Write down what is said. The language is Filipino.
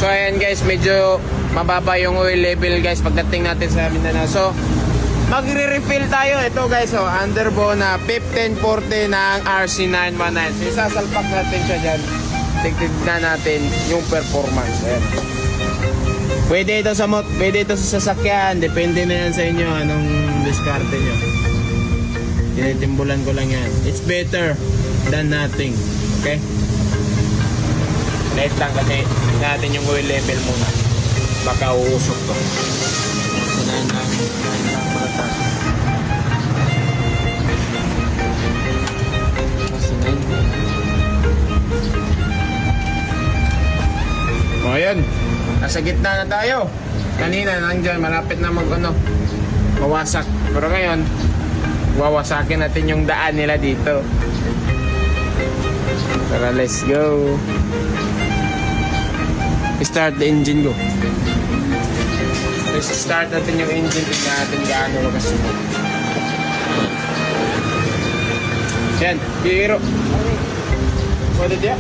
So ayan guys, medyo mababa yung oil level guys pagdating natin sa Mindanao. So magre-refill tayo. Ito guys, oh, underbo na 1540 ng RC919. So isasalpak natin siya dyan. Tignan natin yung performance. Ayan. Pwede ito sa sasakyan. Depende na yan sa inyo anong diskarte nyo. Tinitimbulan ko lang yan. It's better than nothing. Okay? Light lang kasi natin yung oil level muna. Baka uusok to. Unahan lang malata. O ayan, nasa gitna na tayo. Kanina nandyan, malapit na mawasak. Pero ngayon, wawasakin natin yung daan nila dito. Tara, let's go. Start the engine, go. Let's start natin yung engine. Tignan natin gaano makasubok. Yan, biro. Pwede diya?